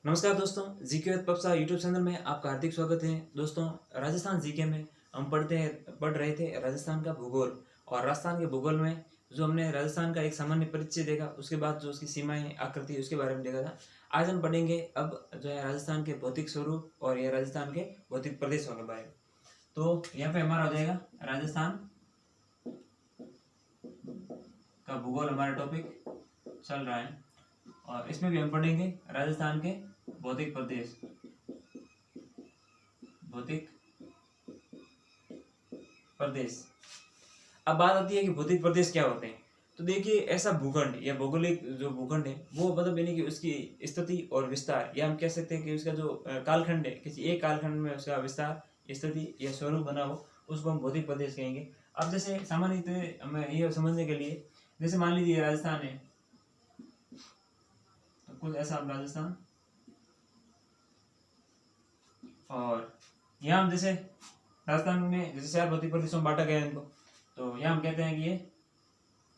नमस्कार दोस्तों, GK with पप्सा YouTube channel में आपका हार्दिक स्वागत है। दोस्तों, राजस्थान जीके में हम पढ़ रहे थे राजस्थान का भूगोल। और राजस्थान के भूगोल में जो हमने राजस्थान का एक सामान्य परिचय देखा, उसके बाद जो उसकी सीमाएं, आकृति, उसके बारे में देखा था। आज हम पढ़ेंगे अब जो है राजस्थान के भौतिक स्वरूप और यह राजस्थान के भौतिक प्रदेशों के बारे में। तो यहाँ पे हमारा हो जाएगा राजस्थान का भूगोल, हमारा टॉपिक चल रहा है। और इसमें भी हम पढ़ेंगे राजस्थान के भौतिक प्रदेश, भौतिक प्रदेश। अब बात आती है कि भौतिक प्रदेश क्या होते हैं। तो देखिए, ऐसा भूखंड या भौगोलिक जो भूखंड है वो मतलब यानी कि उसकी स्थिति और विस्तार, या हम कह सकते हैं कि उसका जो कालखंड है, किसी एक कालखंड में उसका विस्तार, स्थिति या स्वरूप बना हो, उसको हम भौतिक प्रदेश कहेंगे। अब जैसे सामान्यतः हमें ये समझने के लिए, जैसे मान लीजिए राजस्थान है, तो कुछ ऐसा हम राजस्थान, और यहाँ हम जैसे राजस्थान में जैसे 4 भौतिक प्रदेशों में बांटा गया है इनको। तो यहाँ हम कहते हैं कि ये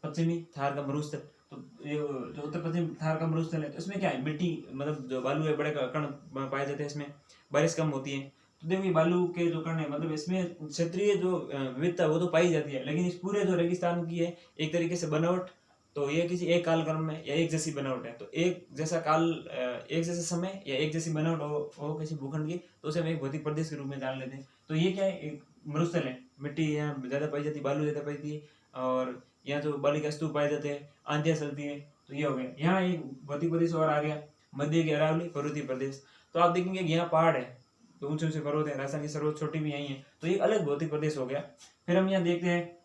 पश्चिमी थार का मरुस्थल। तो ये जो उत्तर पश्चिम थार का मरुस्थल है, तो इसमें क्या है, मिट्टी मतलब जो बालू है, बड़े कण पाए जाते हैं, इसमें बारिश कम होती है। तो देखो, ये बालू के जो कण है, मतलब इसमें क्षेत्रीय जो विविधता वो तो पाई जाती है, लेकिन इस पूरे जो रेगिस्तान की है एक तरीके से बनावट, तो ये किसी एक कालक्रम में या एक जैसी बनावट है। तो एक जैसा काल, एक जैसे समय या एक जैसी बनावट हो किसी भूखंड की, तो उसे हम एक भौतिक प्रदेश के रूप में जान लेते हैं। तो ये क्या है, एक मरुस्थल है, मिट्टी यहाँ ज़्यादा पाई जाती है, बालू ज़्यादा पाई जाती है, और यहाँ जो बाली के स्तूप पाए जाते हैं, आंधियाँ चलती है। तो ये हो गया। यहाँ एक भौतिक प्रदेश और आ गया, मध्य की अरावली पर्वतीय प्रदेश। तो आप देखेंगे कि यहाँ पहाड़ है, तो ऊंचे ऊंचे पर्वत है, राजस्थान की सर्वोच्च चोटी भी यही है, तो ये अलग भौतिक प्रदेश हो गया। फिर हम यहाँ देखते हैं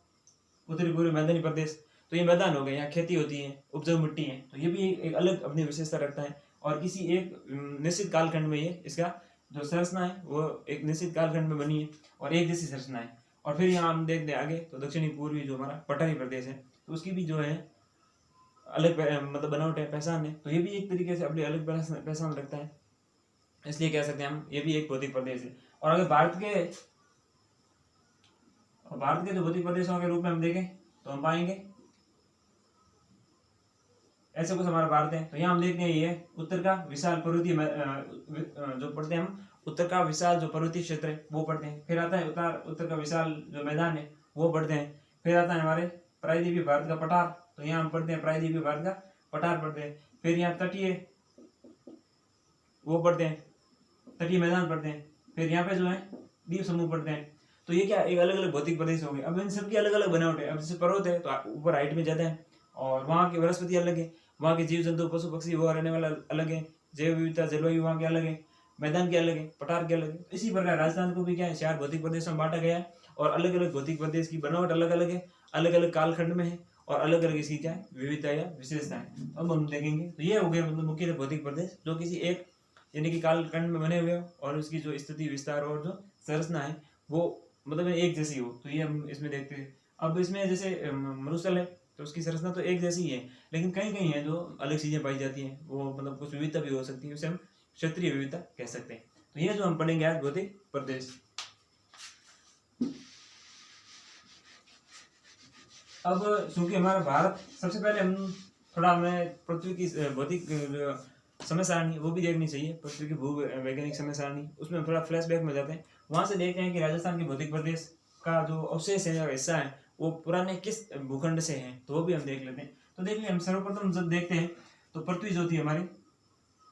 उत्तरी पूर्वी मैदानी प्रदेश। तो ये मैदान हो गए, यहाँ खेती होती है, उपजाऊ मिट्टी है, तो ये भी एक अलग अपनी विशेषता रखता है। और किसी एक निश्चित कालखंड में ये इसका जो संरचना है वो एक निश्चित कालखंड में बनी है और एक जैसी संरचना है। और फिर यहाँ हम देखते हैं आगे, तो दक्षिणी पूर्वी जो हमारा पठारी प्रदेश है, तो उसकी भी जो है अलग मतलब बनावट है, पहचान है। तो ये भी एक तरीके से अपनी अलग पहचान रखता है, इसलिए कह सकते हैं हम ये भी एक भौतिक प्रदेश है। और अगर भारत के जो भौतिक प्रदेशों के रूप में हम देखें, तो हम पाएंगे ऐसे कुछ हमारा भारत है। तो यहाँ हम देखते हैं ये उत्तर का विशाल पर्वतीय जो पढ़ते हैं हम, उत्तर का विशाल जो पर्वतीय क्षेत्र है वो पढ़ते हैं। फिर आता है उत्तर का विशाल जो मैदान है वो पढ़ते हैं। फिर आता है हमारे प्रायद्वीपीय भारत का पठार, तो यहाँ हम पढ़ते हैं प्रायद्वीपीय भारत का पठार पढ़ते हैं। फिर यहाँ तटीय वो पढ़ते हैं, तटीय मैदान पढ़ते हैं। फिर यहाँ पे जो है द्वीप समूह पढ़ते हैं। तो ये क्या, एक अलग अलग भौतिक प्रदेश हो गए। अब इन सबकी अलग अलग बनावट है। अब जैसे पर्वत है तो ऊपर हाइट में ज्यादा है, और वहाँ की वनस्पति अलग है, वहाँ के जीव जंतु पशु पक्षी वो रहने वाला अलग है, जैव विविधता जलवायु वहाँ के अलग है, मैदान के अलग है, पठार के अलग है। तो इसी प्रकार राजस्थान को भी क्या है, 4 भौतिक प्रदेशों में बांटा गया है, और अलग अलग भौतिक प्रदेश की बनावट अलग अलग है, अलग अलग कालखंड में है, और अलग अलग इसकी क्या है, विविधता या विशेषता है। अब हम देखेंगे, तो ये हो गया मतलब मुख्य भौतिक प्रदेश जो किसी एक यानी कि कालखंड में बने हुए हो, और उसकी जो स्थिति विस्तार और जो संरचना है वो मतलब एक जैसी हो। तो ये हम इसमें देखते हैं। अब इसमें जैसे मरुस्थल है, तो उसकी संरचना तो एक जैसी ही है, लेकिन कहीं कहीं है जो अलग चीजें पाई जाती हैं, वो मतलब कुछ विविधता भी हो सकती है, उसे हम क्षेत्रीय विविधता कह सकते हैं। तो ये जो हम पढ़ेंगे आज भौतिक प्रदेश। अब चूंकि हमारा भारत, सबसे पहले हम थोड़ा हमें पृथ्वी की भौतिक समय सारणी वो भी देखनी चाहिए, पृथ्वी की भू वैज्ञानिक समय सारणी, उसमें हम थोड़ा फ्लैशबैक में जाते हैं। वहां से देखते हैं कि राजस्थान के भौतिक प्रदेश का जो अवशेष है या हिस्सा है वो पुराने किस भूखंड से हैं, तो वो भी हम देख लेते हैं। तो देखिए, हम सर्वप्रथम जब देखते हैं तो पृथ्वी जो थी हमारी,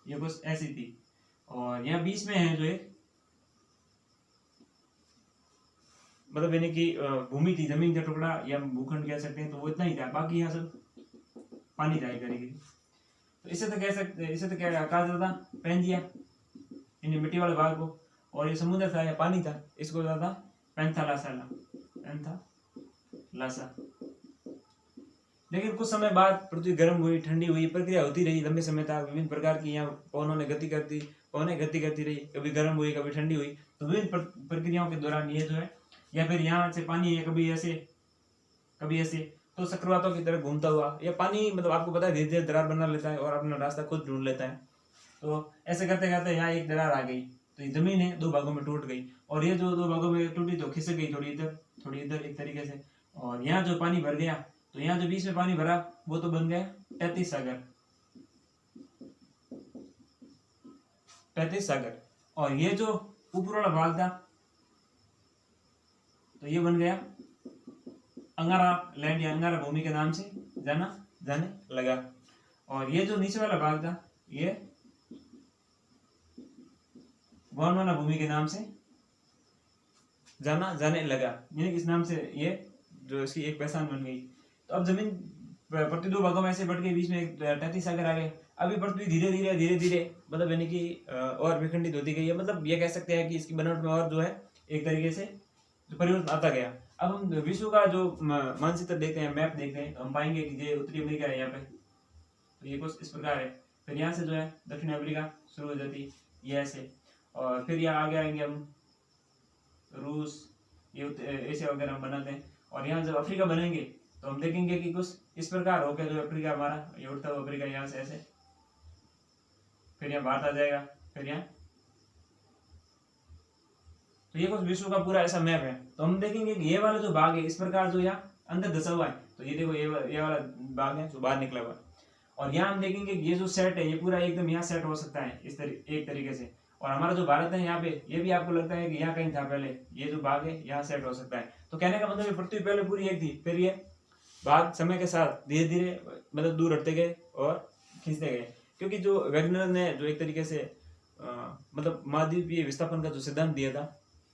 ये कुछ ऐसी थी, और यहाँ बीच में है जो एक मतलब यानी कि भूमि थी, जमीन का टुकड़ा या भूखंड कह सकते हैं, तो वो इतना ही था। बाकी यहाँ सब पानी जाए करेगी। तो इसे तो कह सकते, इसे तो क्या कहा जाता, पेंजिया, यानी मिट्टी वाले भाग को, और ये समुद्र था या पानी था, इसको जाता पेंथालासा, पेंथालासा। लेकिन कुछ समय बाद पृथ्वी गर्म हुई, ठंडी हुई, प्रक्रिया होती रही लंबे समय तक। विभिन्न प्रकार की यहाँ पवनों गति करती रही, कभी गर्म हुई कभी ठंडी हुई। तो विभिन्न प्रक्रियाओं के दौरान ये जो है, या फिर यहाँ से पानी है कभी ऐसे कभी ऐसे, तो चक्रवातों की तरह घूमता हुआ, या पानी मतलब आपको पता है धीरे धीरे दरार बना लेता है और अपना रास्ता खुद ढूंढ लेता है। तो ऐसे करते करते यहाँ एक दरार आ गई, तो ये जमीन है 2 भागों में टूट गई, और ये जो 2 भागों में टूटी तो खिसक गई थोड़ी इधर एक तरीके से। और यहाँ जो पानी भर गया, तो यहाँ जो बीच में पानी भरा वो तो बन गया 33 सागर। 35 सागर। और ये जो ऊपर वाला भाग था तो ये बन गया अंगारा लैंड या अंगारा भूमि के नाम से जाने लगा। और ये जो नीचे वाला भाग था ये गोंडवाना भूमि के नाम से जाने लगा, यानी इस नाम से ये जो इसकी एक पहचान बन गई। तो अब जमीन पृथ्वी दो भागों में ऐसे बढ़ के बीच में 33 सागर आ गए। अभी पृथ्वी धीरे धीरे मतलब यानी कि और विखंडित होती गई है। मतलब ये कह सकते हैं कि इसकी बनावट में और जो है एक तरीके से जो परिवर्तन आता गया। अब हम विश्व का जो मानचित्र देखते हैं, मैप देखते हैं, तो हम पाएंगे कि ये उत्तरी अमेरिका है यहाँ पे, तो ये कुछ इस प्रकार है। फिर यहाँ से जो है दक्षिण अफ्रीका शुरू हो जाती ये ऐसे, और फिर यहाँ आगे आएंगे हम रूस, ये एशिया वगैरह हम बनाते हैं। और यहाँ जब अफ्रीका बनेंगे तो हम देखेंगे कि कुछ इस प्रकार हो गया जो अफ्रीका हमारा, ये उठता हुआ अफ्रीका यहाँ से ऐसे, फिर यहाँ भारत आ जाएगा, फिर यहाँ, तो ये कुछ विश्व का पूरा ऐसा मैप है। तो हम देखेंगे कि ये वाला जो भाग है इस प्रकार जो यहाँ अंदर धसा हुआ है, तो ये देखो ये वाला भाग है जो बाहर निकला हुआ है। और यहाँ हम देखेंगे कि ये जो सेट है ये पूरा एकदम यहाँ सेट हो सकता है इस एक तरीके से। और हमारा जो भारत है यहाँ पे, ये भी आपको लगता है कि यहाँ कहीं था पहले, ये जो भाग है यहाँ सेट हो सकता है। तो कहने का मतलब पृथ्वी पहले पूरी एक थी, फिर ये भाग समय के साथ धीरे धीरे मतलब दूर हटते गए और खींचते गए। क्योंकि जो वैज्ञानिक ने जो एक तरीके से मतलब महाद्वीपीय विस्थापन का जो सिद्धांत दिया था,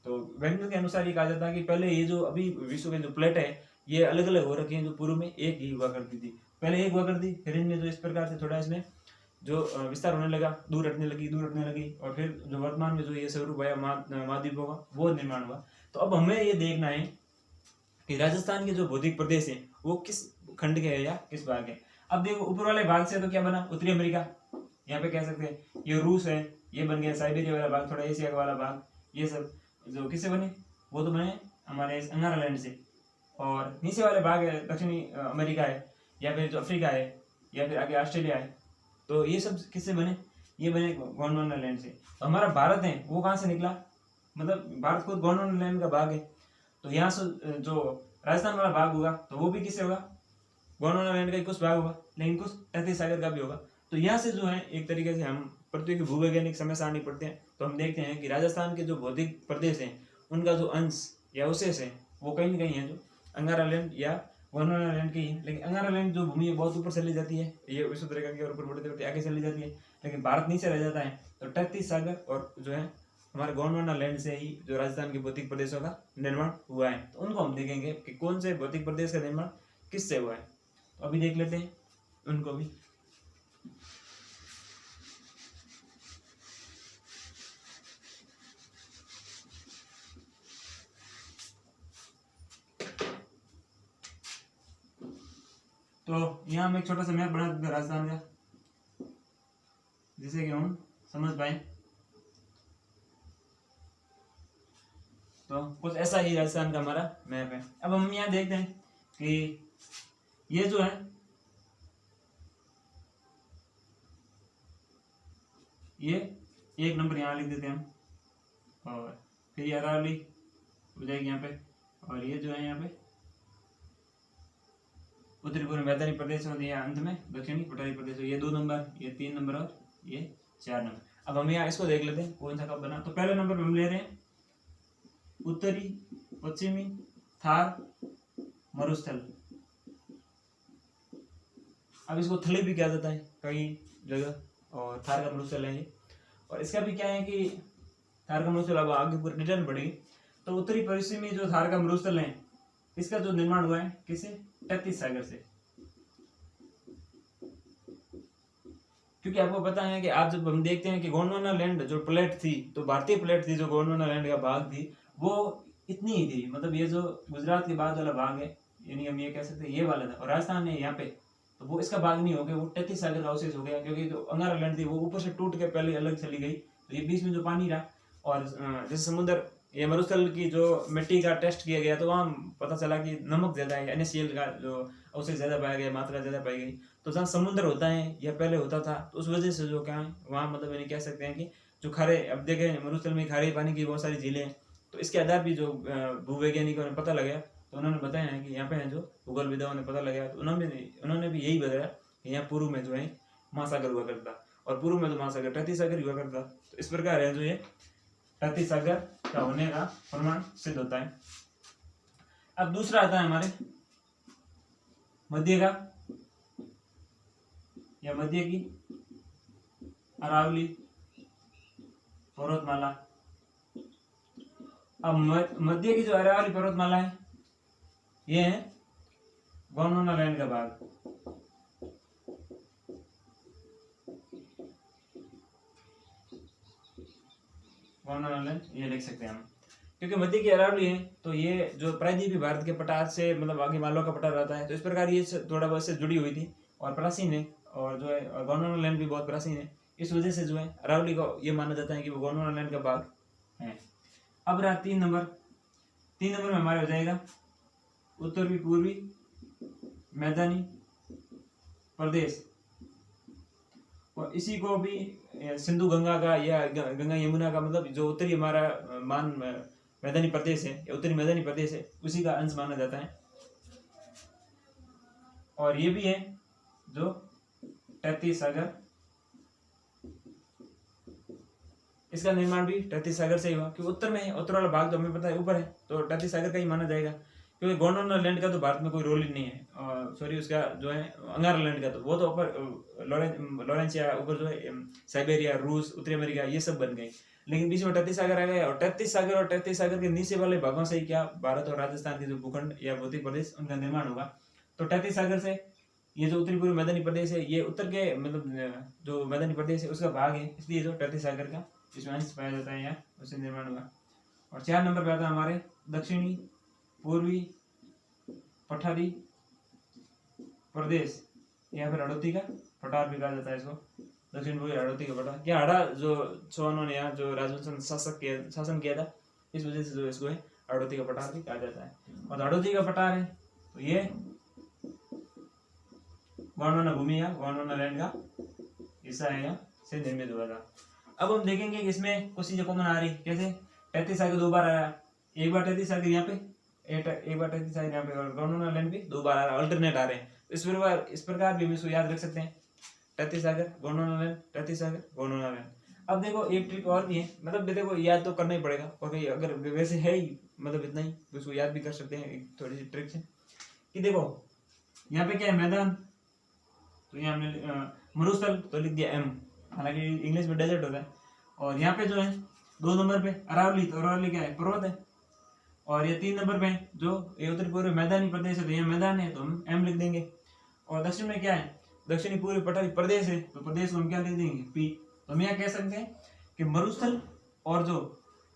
तो वैज्ञानिक के अनुसार ये कहा जाता है कि पहले ये जो अभी विश्व के जो प्लेट है ये अलग अलग हो रखी है, जो पूर्व में एक ही हुआ करती थी, पहले एक हुआ करती, फिर इनमें जो इस प्रकार से थोड़ा इसमें जो विस्तार होने लगा, दूर हटने लगी, और फिर जो वर्तमान में जो ये स्वरूप आया महाद्वीपों का, वो निर्माण हुआ। तो अब हमें ये देखना है कि राजस्थान के जो भौतिक प्रदेश है वो किस खंड के है या किस भाग है। अब देखो ऊपर वाले भाग से तो क्या बना, उत्तरी अमेरिका, यहाँ पे कह सकते हैं ये रूस है, ये बन गया साइबेरिया वाला भाग, थोड़ा एशिया वाला भाग, ये सब जो किससे बने, वो तो बने हमारे अंगारा लैंड से। और नीचे वाले भाग है दक्षिणी अमेरिका है, या फिर जो अफ्रीका है, या फिर आगे ऑस्ट्रेलिया है, तो ये सब किससे बने, ये बने गोंडवाना लैंड से। तो हमारा भारत है वो कहाँ से निकला, मतलब भारत खुद गोंडवाना लैंड का भाग है। तो यहाँ से जो राजस्थान वाला भाग होगा तो वो भी किससे होगा, गोंडवाना लैंड का ही कुछ भाग होगा, लेकिन कुछ 33 सागर का भी होगा। तो यहाँ से जो है एक तरीके से हम पृथ्वी के भूवैज्ञानिक समय सारणी पढ़ते हैं, तो हम देखते हैं कि राजस्थान के जो भौतिक प्रदेश हैं उनका जो अंश या अवशेष है वो कहीं ना कहीं है जो अंगारा लैंड या गोंडवाना लैंड की है। लेकिन अंगारा लैंड जो भूमि है बहुत ऊपर चली जाती है, ये विश्व रेखा के ऊपर बढ़ते बढ़ते आगे चली जाती है, लेकिन भारत नीचे रह जाता है। तो 33 सागर और जो है हमारे गोंडवाना लैंड से ही जो राजस्थान के भौतिक प्रदेशों का निर्माण हुआ है। तो उनको हम देखेंगे कि कौन से भौतिक प्रदेश का निर्माण किससे हुआ है, तो अभी देख लेते हैं उनको भी। तो यहाँ हम एक छोटा सा मैप बना देते हैं राजस्थान का, जिसे कि हम समझ पाए। तो कुछ ऐसा ही राजस्थान का हमारा मैप है। अब हम यहाँ देखते हैं कि ये जो है ये 1 नंबर यहाँ लिख देते हैं हम, और फिर ये अरावली हो जाएगी यहाँ पे, और ये जो है यहाँ पे उत्तरी पूर्व मैदानी प्रदेश होती है, अंत में दक्षिणी पठारी प्रदेश, ये 2 नंबर, ये 3 नंबर और ये 4 नंबर। अब हम यहाँ इसको देख लेते हैं कौन सा कब बना। तो पहले नंबर पे हम ले रहे हैं उत्तरी पश्चिमी थार मरुस्थल। अब इसको थली भी कहा जाता है कई जगह, और थार का मरुस्थल है ये। और इसका भी क्या है कि थार का मरुस्थल अब आगे पूरी डिटेल में बढ़ेगी। तो उत्तरी पश्चिमी जो थार का मरुस्थल है इसका जो निर्माण हुआ है किससे, 33 सागर से। क्योंकि आपको पता है कि आप जब हम देखते हैं कि गोंडवाना लैंड जो प्लेट थी, तो भारतीय प्लेट थी जो गोंडवाना लैंड का भाग थी, वो इतनी ही थी। मतलब ये जो गुजरात के बाद वाला भाग है, यानी हम ये कह सकते हैं ये वाला था, और राजस्थान है यहाँ पे, तो वो इसका भाग नहीं हो गया, वो 33 सागर का अवशेष हो गया। क्योंकि जो अंगारा लैंड थी वो ऊपर से टूट के पहले अलग चली गई, तो ये बीच में जो पानी रहा, और जैसे समुद्र ये मरुस्थल की जो मिट्टी का टेस्ट किया गया तो वहाँ पता चला कि नमक ज़्यादा है, NaCl का जो अवशेष ज़्यादा पाया गया, मात्रा ज़्यादा पाई गई। तो जहाँ समुद्र होता है या पहले होता था, तो उस वजह से जो क्या है वहाँ मतलब यानी कह सकते हैं कि जो खारे, अब देखें मरुस्थल में खारे पानी की बहुत सारी झीलें हैं। तो इसके आधार भी जो भूवैज्ञानिकों ने पता लगाया, तो उन्होंने बताया है कि यहाँ पे है जो भूगोलविदों ने पता लगाया, तो उन्होंने भी यही बताया कि यहाँ पूर्व में जो है महासागर हुआ करता। और पूर्व में तो महासागर तैतीस सागर हुआ करता। तो इस प्रकार है जो ये तैतीस सागर का होने का प्रमाण सिद्ध होता है। अब दूसरा आता है हमारे मध्य का या मध्य की अरावली पर्वतमाला। अब मध्य की जो अरावली पर्वतमाला है ये है गोंडवाना का भाग। गोंडवाना ये लिख सकते हैं हम, क्योंकि मध्य की अरावली है तो ये जो प्रायद्वीपीय भारत के पठार से मतलब आगे मालवा का पठार आता है, तो इस प्रकार ये थोड़ा बहुत से जुड़ी हुई थी और प्राचीन है, और जो है गोंडवाना लैंड भी बहुत प्राचीन है। इस वजह से जो है अरावली को ये माना जाता है कि वो गोंडवाना लैंड का भाग है। अब रहा 3 नंबर। 3 नंबर में हमारे हो जाएगा उत्तरी पूर्वी मैदानी प्रदेश, और इसी को भी सिंधु गंगा का या गंगा यमुना का मतलब जो उत्तरी हमारा मैदानी प्रदेश है या उत्तरी मैदानी प्रदेश है उसी का अंश माना जाता है। और ये भी है जो तैतीस सागर, इसका निर्माण भी तैतीस सागर से ही हुआ, क्योंकि उत्तर में है, उत्तर वाला भाग तो हमें पता है ऊपर है, तो तैतीस सागर का ही माना जाएगा। क्योंकि गोंडवाना लैंड का तो भारत में कोई रोल ही नहीं है, और सॉरी उसका जो है अंगारा लैंड का तो वो तो ऊपर लॉरेंसिया ऊपर जो है साइबेरिया, रूस, उत्तरी अमेरिका ये सब बन गए, लेकिन बीच में तैतीस सागर आ गया। और तैतीस सागर के नीचे वाले भागों से ही क्या भारत और राजस्थान के जो भूखंड या भौतिक प्रदेश उनका निर्माण होगा। तो तैतीस सागर से ये जो उत्तरी पूर्वी मैदानी प्रदेश है ये उत्तर के मतलब जो मैदानी प्रदेश है उसका भाग है, इसलिए जो तैतीस सागर का इसमें अंश पाया जाता है यहाँ उससे निर्माण हुआ। और 4 नंबर पे आता है हमारे दक्षिणी पूर्वी पठारी प्रदेश, यहाँ पर हड़ौती का पठार भी कहा जाता है इसको, दक्षिण पूर्वी हड़ौती का पठार। क्या हड़ा जो चौहानों ने यहाँ जो राजवंश शासन किया था इस वजह से जो इसको है हड़ौती का पठार भी कहा जाता है। और हड़ौती का पठार है तो ये गोंडवाना भूमि या गोंडवाना लैंड का हिस्सा है, यहाँ से निर्मित हुआ था। अब हम देखेंगे कि इसमें कुछ चीजें कॉमन आ रही, कैसे 33 सागर 2 बार आ रहा है, एक बार 33 सागर यहाँ पे, एक बार 33 सागर यहाँ पे, और गोंडवाना लैंड भी 2 बार आ रहा है, अल्टरनेट आ रहे हैं। इस प्रकार भी हम इसको याद रख सकते हैं, 33 सागर गोंडवाना लैंड, 33 सागर गोंडवाना लैंड। अब देखो एक ट्रिक और भी है, मतलब देखो याद तो करना ही पड़ेगा, और अगर वैसे है ही मतलब इतना ही तो उसको याद भी कर सकते हैं। एक थोड़ी सी ट्रिक है कि देखो यहाँ पे क्या है मैदान, तो यहाँ हमने मरुस्थल तो लिख दिया एम, हालांकि इंग्लिश में डेजर्ट होता है। और यहाँ पे जो है 2 नंबर पे अरावली, तो अरावली क्या है पर्वत है। और ये 3 नंबर पे जो ये उत्तरी पूर्वी मैदानी प्रदेश है तो यहाँ मैदान है तो हम एम लिख देंगे। और दक्षिण में क्या है दक्षिणी पूर्वी पठारी प्रदेश है तो प्रदेश को हम क्या लिख देंगे पी। तो हम यहाँ कह सकते हैं कि मरुस्थल और जो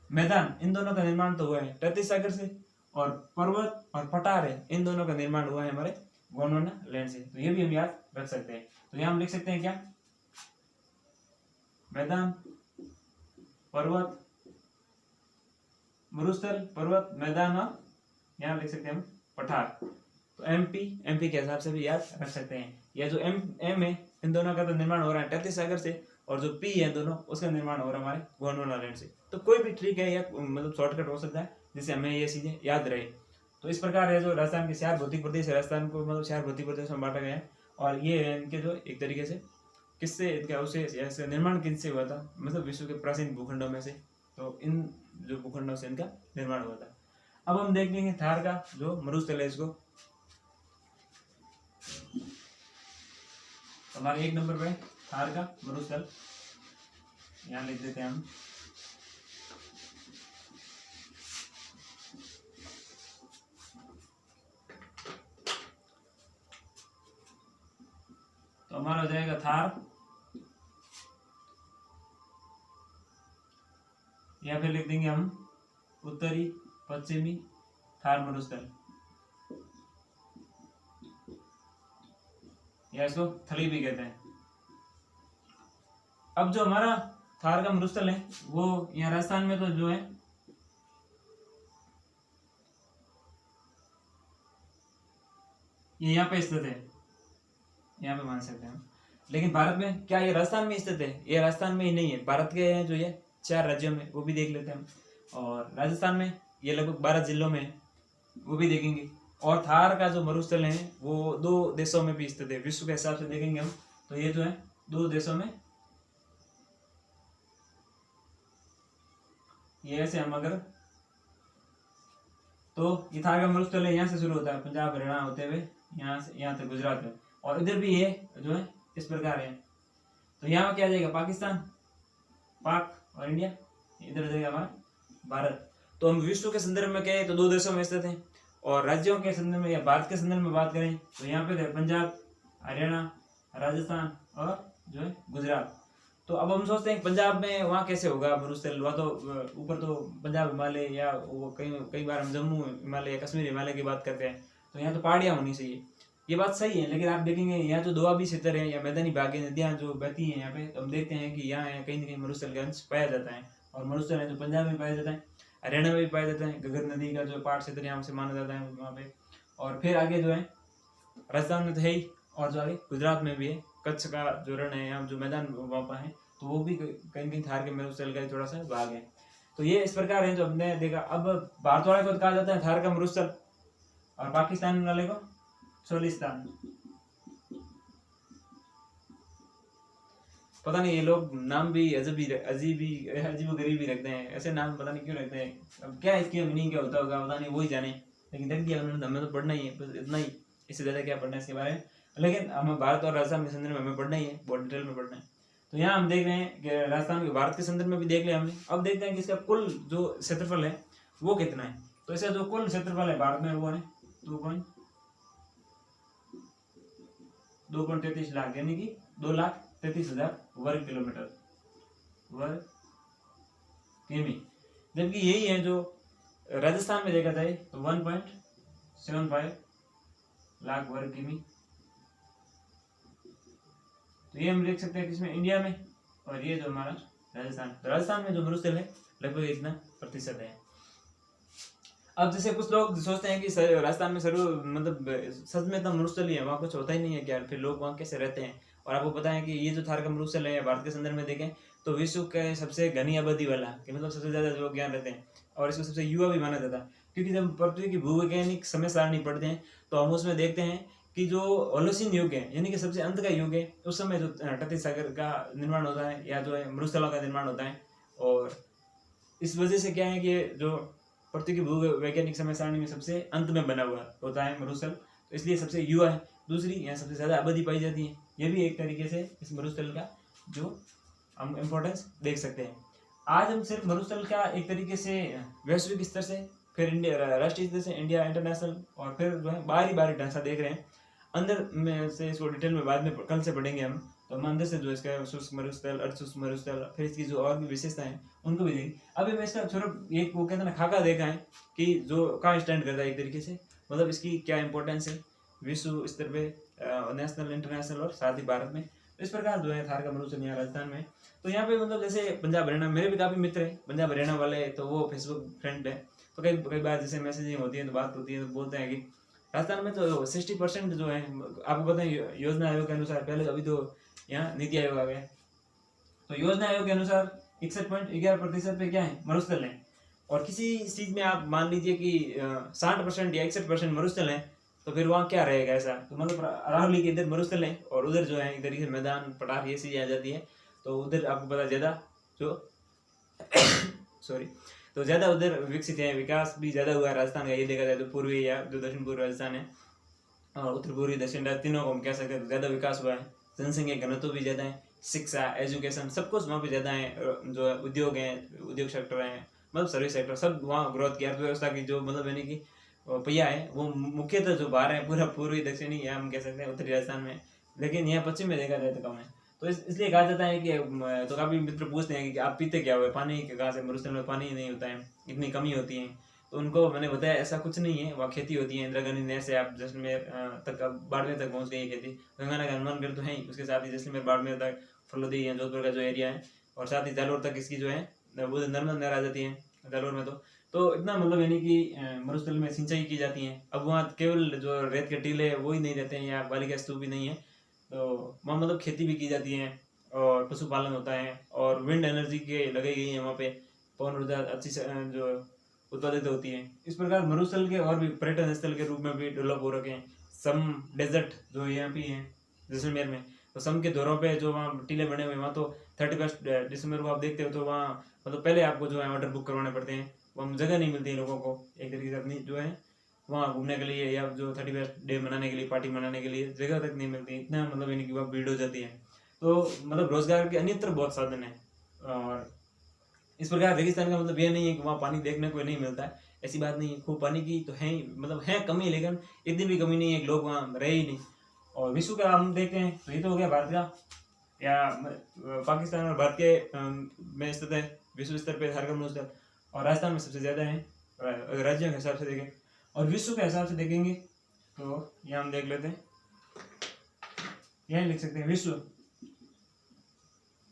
मैदान इन दोनों का निर्माण तो हुआ है 33 सागर से, और पर्वत और पठार है इन दोनों का निर्माण हुआ है हमारे गोंडवाना लैंड से। तो ये भी हम याद रख सकते हैं। तो यहाँ हम लिख सकते हैं क्या मैदान पर्वत मरुस्थल पर्वत मैदान, और यहाँ लिख सकते हैं हम पठार। तो एमपी के हिसाब से भी याद रख सकते हैं। यह जो एम है इन दोनों का तो निर्माण हो रहा है 33 सागर से, और जो पी है दोनों उसका निर्माण हो रहा है हमारे गोंडवाना लैंड से। तो कोई भी ट्रिक है या मतलब शॉर्टकट हो सकता है जिससे हमें ये चीजें याद रहे। तो इस प्रकार है जो राजस्थान के 4 भौतिक प्रदेश है, राजस्थान को मतलब 4 भौतिक प्रदेश में बांटा गया है। और ये है इनके जो एक तरीके से किससे इनका उसे निर्माण किससे हुआ था, मतलब विश्व के प्राचीन भूखंडों में से, तो इन जो भूखंडों से इनका निर्माण हुआ था। अब हम देख लेंगे थार का जो मरुस्थल है, इसको हमारे 1 नंबर पे थार का मरुस्थल यहाँ लिख देते हैं हम। तो हमारा हो जाएगा थार, या फिर लिख देंगे हम उत्तरी पश्चिमी थार मरुस्थल, या इसको थली भी कहते हैं। अब जो हमारा थार का मरुस्थल है वो यहाँ राजस्थान में तो जो है ये यहाँ पे स्थित है, यहाँ पे मान सकते हैं हम। लेकिन भारत में क्या ये राजस्थान में स्थित है? ये राजस्थान में ही नहीं है, भारत के हैं जो ये 4 राज्यों में, वो भी देख लेते हैं हम। और राजस्थान में ये लगभग 12 जिलों में है, वो भी देखेंगे। और थार का जो मरुस्थल है वो 2 देशों में भी स्थित है। विश्व के हिसाब से देखेंगे हम तो ये जो है 2 देशों में ये ऐसे हम अगर, तो ये थार का मरुस्थल है, यहाँ से शुरू होता है पंजाब हरियाणा होते हुए यहाँ से यहाँ तक गुजरात में, और इधर भी ये जो है इस प्रकार है। तो यहाँ क्या आ जाएगा, पाकिस्तान, पाक और इंडिया, इधर हो जाएगा हमारा भारत। तो हम विश्व के संदर्भ में कहें तो दो देशों में स्थित हैं, और राज्यों के संदर्भ में या भारत के संदर्भ में बात करें तो यहाँ पे पंजाब, हरियाणा, राजस्थान और जो है गुजरात। तो अब हम सोचते हैं पंजाब में वहाँ कैसे होगा मरुस्थल, वहाँ तो ऊपर तो पंजाब हिमालय या वो कई कई बार हम जम्मू हिमालय या कश्मीर हिमालय की बात करते हैं, तो यहाँ तो पहाड़ियाँ होनी चाहिए, ये बात सही है। लेकिन आप देखेंगे यहाँ जो दोआबी क्षेत्र है या मैदानी भाग नदियाँ जो बहती हैं यहाँ पे, तो हम देखते हैं कि यहाँ कहीं ना कहीं मरुस्थल का अंश पाया जाता है, और मरुस्थल है जो पंजाब में पाया जाता है, हरियाणा में भी पाया जाता है, घग्गर नदी का जो पाठ क्षेत्र यहाँ से माना जाता है वहाँ पे। और फिर आगे जो है राजस्थान में तो है ही, और जो आगे गुजरात में भी है, कच्छ का जो रण है यहाँ जो मैदान वहाँ पर है, तो वो भी कहीं कहीं थार के मरुस्थल का थोड़ा सा भाग है। तो ये इस प्रकार है जो हमने देखा। अब भारत वाले को कहा जाता है थार का मरुस्थल, और पाकिस्तान वाले को सोलिस्तान। पता नहीं ये लोग नाम भी अजीब गरीब ही रखते हैं, ऐसे नाम पता नहीं क्यों रखते हैं। अब क्या इसकी मीनिंग क्या होता होगा पता नहीं, वो ही जाने। लेकिन देख दिया उन्होंने, हमें तो पढ़ना ही है, बस इतना ही, इससे ज़्यादा क्या पढ़ना है इसके बारे में। लेकिन हमें भारत और राजस्थान के संदर्भ में हमें पढ़ना ही है, बहुत डिटेल में पढ़ना है। तो यहाँ हम देख रहे हैं कि राजस्थान के भारत के संदर्भ में भी देख लिया हमने। अब देखते हैं कि इसका कुल जो क्षेत्रफल है वो कितना है। तो इसका जो कुल क्षेत्रफल है भारत में वो है 2.33 लाख, यानी कि 2,33,000 वर्ग किलोमीटर, वर्ग किमी। जबकि यही है जो राजस्थान में देखा जाए तो 1.75 लाख वर्ग किमी। तो ये हम देख सकते हैं किसमें, इंडिया में, और ये जो हमारा राजस्थान। तो राजस्थान में जो मरुस्थल है लगभग इतना प्रतिशत है। अब जैसे कुछ लोग सोचते हैं कि राजस्थान में मतलब सच में तो मरुस्थल ही है, वहाँ कुछ होता ही नहीं है क्या, फिर लोग वहाँ कैसे रहते हैं। और आपको पता है कि ये जो थार का मरुस्थल है भारत के संदर्भ में देखें तो विश्व के सबसे घनी आबादी वाला, कि मतलब सबसे ज़्यादा लोग यहाँ रहते हैं, और इसको सबसे युवा भी माना जाता है। क्योंकि जब पृथ्वी की भूवैज्ञानिक समय सारणी पढ़ते हैं तो हम उसमें देखते हैं कि जो होलोसीन युग है, यानी कि सबसे अंत का युग है, उस समय जो तटीय सागर का निर्माण होता है या जो है मरुस्थलों का निर्माण होता है। और इस वजह से क्या है कि जो पृथ्वी की भूवैज्ञानिक समय सारणी में सबसे अंत में बना हुआ होता है मरुस्थल, तो इसलिए सबसे युवा है। दूसरी, यहाँ सबसे ज़्यादा आबादी पाई जाती है, ये भी एक तरीके से इस मरुस्थल का जो हम इम्पोर्टेंस देख सकते हैं। आज हम सिर्फ मरुस्थल का एक तरीके से वैश्विक स्तर से, फिर इंडिया राष्ट्रीय स्तर से, इंडिया इंटरनेशनल, और फिर जो है बारी ढांचा देख रहे हैं। अंदर में से इसको डिटेल में बाद में कल से पढ़ेंगे हम, तो हम अंदर से जो इसका शुष्क मरुस्थल, अर्धशुष्क मरुस्थल, फिर इसकी जो और भी विशेषताएं हैं उनको भी देखेंगे। अभी मैं इसका सिर्फ एक वो कहते हैं ना खाका देखा है कि जो कहाँ स्टैंड करता है एक तरीके से, मतलब इसकी क्या इंपॉर्टेंस है विश्व स्तर पे, नेशनल, इंटरनेशनल और साथ ही भारत में। इस प्रकार जो है थार का मरुस्थल यहाँ राजस्थान में। तो यहाँ पे मतलब जैसे पंजाब हरियाणा, मेरे भी काफ़ी मित्र हैं पंजाब हरियाणा वाले, तो वो फेसबुक फ्रेंड है, तो कई बार जैसे मैसेजिंग होती है तो बात होती है, तो बोलते हैं कि राजस्थान में तो 60% जो है, आपको पता है योजना आयोग के अनुसार, पहले अभी तो यहाँ नीति आयोग आ गया, तो योजना आयोग के अनुसार 61.11% पे क्या है मरुस्थल है। और किसी चीज़ में आप मान लीजिए कि 60% या 61% मरुस्थल है, तो फिर वहाँ क्या रहेगा ऐसा। तो मतलब अरावली के इधर मरुस्थल है और उधर जो है इधर से मैदान पठार ये चीज़ आ जाती है, तो उधर आपको पता ज़्यादा जो सॉरी, तो ज़्यादा उधर विकसित है, विकास भी ज़्यादा हुआ है राजस्थान का, ये देखा जाए तो पूर्वी या जो दक्षिण पूर्व राजस्थान है और उत्तर पूर्वी दक्षिण तीनों को हम कह सकते हैं, तो ज़्यादा विकास हुआ है। जनसंख्या घनत्व भी ज़्यादा है, शिक्षा, एजुकेशन, सब कुछ वहाँ पे ज़्यादा है, जो उद्योग हैं, उद्योग सेक्टर हैं, मतलब सर्विस सेक्टर, सब वहाँ ग्रोथ की, अर्थव्यवस्था की जो मतलब यानी कि पहिया है वो मुख्यतः जो बाहर है पूरा पूर्वी दक्षिणी या हम कह सकते हैं उत्तरी राजस्थान में, लेकिन यहाँ पश्चिम में देखा जाए तो कम है। तो इसलिए कहा जाता है कि तो काफ़ी मित्र पूछते हैं कि आप पीते क्या हुए, पानी कहाँ से, मरुस्थल में पानी नहीं होता है, इतनी कमी होती है। तो उनको मैंने बताया ऐसा कुछ नहीं है, वहाँ खेती होती है, इंदिरा गांधी नहर से आप जैसलमेर तक, बाड़मेर तक पहुँच गई है खेती, गंगानगर हनुमानगढ़ तो है ही, उसके साथ ही जैसलमेर बाड़मेर तक फलोदी या जोधपुर का जो एरिया है, और साथ ही जालोर तक इसकी जो है वो नर्मदा नहर आ जाती है जालोर में। तो इतना मतलब यानी कि मरुस्थल में सिंचाई की जाती है। अब वहाँ केवल जो रेत के टीले वो ही नहीं रहते हैं या बालिका स्तूप भी नहीं है, तो वहाँ मतलब खेती भी की जाती है और पशुपालन होता है, और विंड एनर्जी के लगाई गई है वहाँ पे, पवन ऊर्जा अच्छी जो उत्पादित होती है। इस प्रकार मरुस्थल के और भी पर्यटन स्थल के रूप में भी डेवलप हो रखे हैं। सम डेजर्ट जो यहाँ पे हैं जैसलमेर में, तो सम के दौरों पे जो वहाँ टीले बने हुए हैं वहाँ तो 31 दिसंबर को आप देखते हो तो वहाँ मतलब पहले आपको जो है ऑर्डर बुक करवाने पड़ते हैं, वहाँ जगह नहीं मिलती है लोगों को एक तरीके से अपनी जो है वहाँ घूमने के लिए या जो 31 डे मनाने के लिए पार्टी मनाने के लिए जगह तक नहीं मिलती, इतना मतलब यानी कि वहाँ भीड़ हो जाती है। तो मतलब रोजगार के अन्यत्र बहुत साधन है। और इस प्रकार रेगिस्तान का मतलब ये नहीं है कि वहाँ पानी देखने को नहीं मिलता है, ऐसी बात नहीं है, खूब पानी की तो है ही, मतलब है कमी, लेकिन इतनी भी कमी नहीं है कि लोग वहाँ रहे ही नहीं। और विश्व का हम देखते हैं तो ये तो हो गया भारत का या पाकिस्तान और भारत के में स्थित है विश्व स्तर पे थार का मरुस्थल, और राजस्थान में सबसे ज़्यादा है राज्यों के हिसाब से देखें। और विश्व के हिसाब से देखेंगे तो यहाँ हम देख लेते हैं, यहाँ लिख सकते हैं विश्व,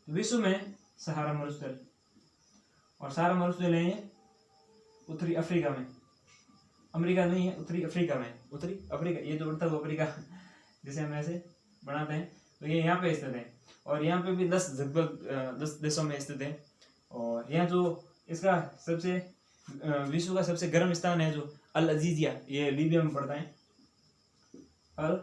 विश्व में सहारा मरुस्थल, और सहारा मरुस्थल है ये उत्तरी अफ्रीका में, अमेरिका नहीं है, उत्तरी अफ्रीका में, उत्तरी अफ्रीका, ये जो उड़ता हुआ अफ्रीका जिसे हम ऐसे बनाते हैं, तो ये यहाँ पे स्थित है। और यहाँ पे भी 10 देशों में स्थित है। और यहाँ जो इसका सबसे विश्व का सबसे गर्म स्थान है जो अल अजीजिया, ये लीबिया में पड़ता है, अल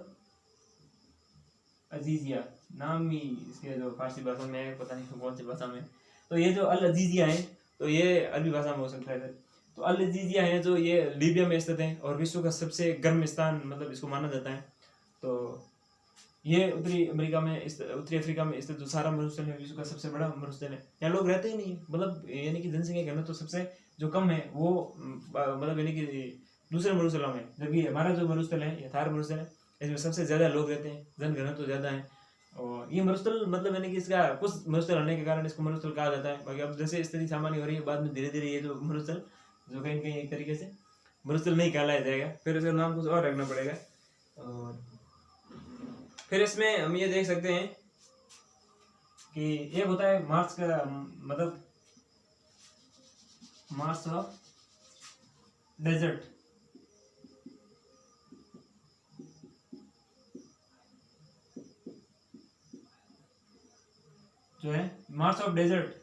अजीजिया नाम ही इसके जो फारसी भाषा में है, पता नहीं कौन सी भाषा में, तो ये जो अल अजीजिया है तो ये अरबी भाषा में हो सकता है। तो अल अजीजिया है जो ये लीबिया में स्थित है और विश्व का सबसे गर्म स्थान मतलब इसको माना जाता है। तो ये उत्तरी अमेरिका में उत्तरी अफ्रीका में स्थित जो सहारा मरुस्थल है विश्व का सबसे बड़ा मरुस्थल है। यहाँ लोग रहते ही नहीं, मतलब यानी कि जनसंख्या घनत्व तो सबसे जो कम है वो मतलब यानी कि दूसरे मरुस्थलों में, जबकि हमारा जो मरुस्थल है ये थार मरुस्थल है, इसमें सबसे ज़्यादा लोग रहते हैं, जन घनत्व तो ज़्यादा है। और ये मरुस्थल मतलब यानी कि इसका कुछ मरुस्थल होने के कारण इसको मरुस्थल कहा जाता है। बाकी अब जैसे स्थिति सामान्य हो रही है, बाद में धीरे धीरे ये जो मरुस्थल जो कहीं कहीं एक तरीके से मरुस्थल नहीं कहलाया जाएगा, फिर इसका नाम कुछ और रखना पड़ेगा। और फिर इसमें हम ये देख सकते हैं कि एक होता है मार्स का मतलब मार्स ऑफ डेजर्ट, जो है मार्स ऑफ डेजर्ट।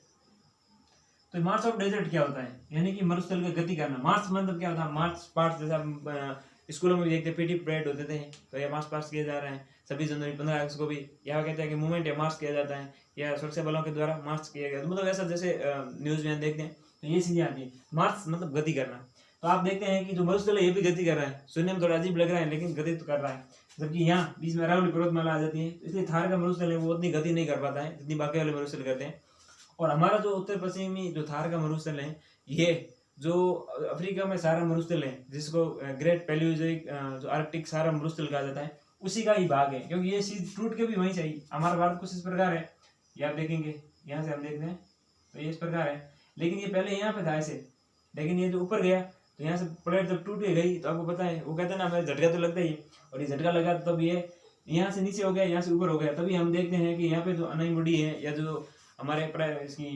तो मार्स ऑफ डेजर्ट क्या होता है, यानी कि मरुस्थल का गति करना। मार्स मतलब क्या होता है, मार्च पास्ट, जैसा स्कूलों में भी देखते पीटी परेड होते थे, तो ये मार्च पास्ट किया जा रहा है। 26 जनवरी 15 अगस्त को भी यहाँ कहते हैं कि मूवमेंट या मार्च किया जाता है, या सुरक्षा बलों के द्वारा मार्च किया गया, तो मतलब ऐसा जैसे न्यूज में देखते हैं, तो ये चीजें आती है। मार्च मतलब गति करना। तो आप देखते हैं कि जो मरुस्थल है ये भी गति कर रहा है, सुनने में थोड़ा अजीब लग रहा है लेकिन गति तो कर रहा है। जबकि यहाँ बीच में अरावली पर्वतमाला आ जाती है, इसलिए थार का मरुस्थल है वो उतनी गति नहीं कर पाता है जितनी बाकी वाले मरुस्थल करते हैं। और हमारा जो उत्तर पश्चिमी जो थार का मरुस्थल है, ये जो अफ्रीका में सारा मरुस्थल है जिसको ग्रेट पैलियोजोइक जो आर्कटिक सारा मरुस्थल कहा जाता है, उसी का ही भाग है, क्योंकि ये चीज टूट के भी वहीं से आई। हमारा भारत कुछ इस प्रकार है, ये आप देखेंगे, यहाँ से हम देखते हैं तो ये इस प्रकार है, लेकिन ये पहले यहाँ पे था ऐसे, लेकिन ये जो ऊपर गया तो यहाँ से प्लेट जब टूट के गई तो आपको पता है वो कहते हैं ना हमें झटका तो लगता ही, और ये झटका लगा तब ये यहाँ से नीचे हो गया, यहाँ से ऊपर हो गया। तभी हम देखते हैं कि यहाँ पे जो अनाईमुडी है या जो हमारे इसकी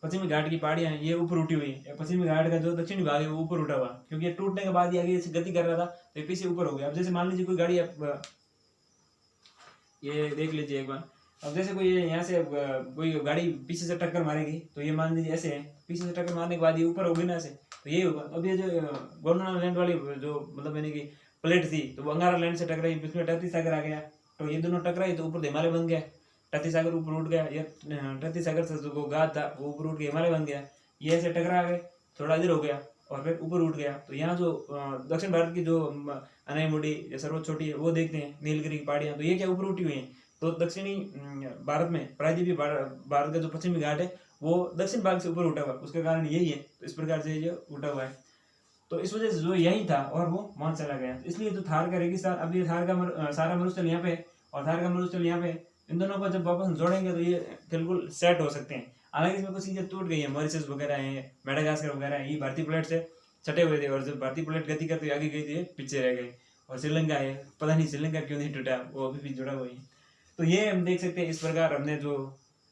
पश्चिमी घाट की पहाड़ियां हैं ये ऊपर उठी हुई है, पश्चिमी घाट का जो दक्षिणी भाग है वो ऊपर उठा हुआ, क्योंकि ये टूटने के बाद ये आगे से गति कर रहा था तो ये पीछे ऊपर हो गया। अब जैसे मान लीजिए कोई गाड़ी, आप ये देख लीजिए एक बार, अब जैसे कोई यहाँ से कोई गाड़ी पीछे से टक्कर मारेगी तो ये मान लीजिए ऐसे है, पीछे से टक्कर मारने के बाद ये ऊपर होगी ना ऐसे, तो यही होगा। अब ये जो गोंडवाना लैंड वाली जो मतलब यानी कि प्लेट थी तो वो अंगारा लैंड से टकराई, उसमें टैती सागर आ गया, तो ये दोनों टकराई तो ऊपर हिमालय बन गया, टैती सागर ऊपर उठ गया, या टैती सागर से जो गाद था वो ऊपर उठ के हिमालय बन गया, ये ऐसे टकरा गए, थोड़ा इधर हो गया और फिर ऊपर उठ गया। तो यहाँ जो दक्षिण भारत की जो अनाईमुडी या सर्वोच्च चोटी है वो देखते हैं नीलगिरी की पहाड़ियाँ, तो ये क्या ऊपर उठी हुई हैं। तो दक्षिणी भारत में प्रायद्वीपीय भारत का जो पश्चिमी घाट है वो दक्षिण भाग से ऊपर उठा हुआ है, उसका कारण यही है, तो इस प्रकार से ये उठा हुआ है। तो इस वजह से जो यही था और वो वहां चला गया, इसलिए जो थार का रेगिस्तान, अब ये थार का सारा मरुस्थल यहाँ पे और थार का मरुस्थल यहाँ पे, इन दोनों को जब वापस जोड़ेंगे तो ये बिल्कुल सेट हो सकते हैं। हालांकि इसमें कुछ चीजें टूट गई है, मॉरिशस वगैरह है, मेडागास्कर वगैरह है, ये भारतीय प्लेट से छटे हुए थे, और जब भारतीय प्लेट गति करते आगे गई थी पीछे रह गए। और श्रीलंका है, पता नहीं श्रीलंका क्यों नहीं टूटा, वो अभी भी जुड़ा हुआ है। तो ये हम देख सकते हैं, इस प्रकार हमने जो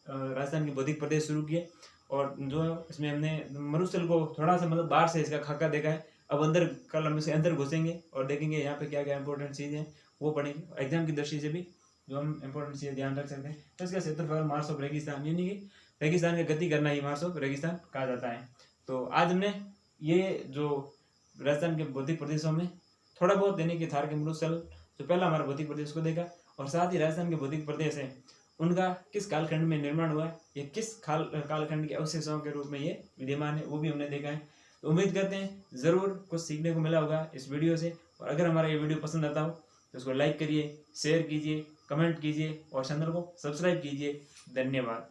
राजस्थान के बौद्धिक प्रदेश शुरू किए, और जो इसमें हमने मरुस्थल को थोड़ा सा मतलब बाहर से इसका खाका देखा है। अब अंदर कल हम इसे अंदर घुसेंगे और देखेंगे यहाँ पे क्या क्या इंपॉर्टेंट चीज़ें वो पढ़ेंगे, एग्जाम की दृष्टि से भी जो हम इंपॉर्टेंट चीज़ें ध्यान रख सकते हैं। तो इसका क्षेत्रफल मार्स ऑफ रेगिस्तान, यानी कि रेगिस्तान की गति करना ही मार्स ऑफ रेगिस्तान कहा जाता है। तो आज हमने ये जो राजस्थान के बौद्धिक प्रदेशों में थोड़ा बहुत, यानी कि थार के मरुस्थल जो पहला हमारा बौद्धिक प्रदेश को देखा, और साथ ही राजस्थान के बौद्धिक प्रदेश है उनका किस कालखंड में निर्माण हुआ, या किस कालखंड के अवशेषों के रूप में ये विद्यमान है, वो भी हमने देखा है। तो उम्मीद करते हैं ज़रूर कुछ सीखने को मिला होगा इस वीडियो से। और अगर हमारा ये वीडियो पसंद आता हो तो उसको लाइक करिए, शेयर कीजिए, कमेंट कीजिए और चैनल को सब्सक्राइब कीजिए। धन्यवाद।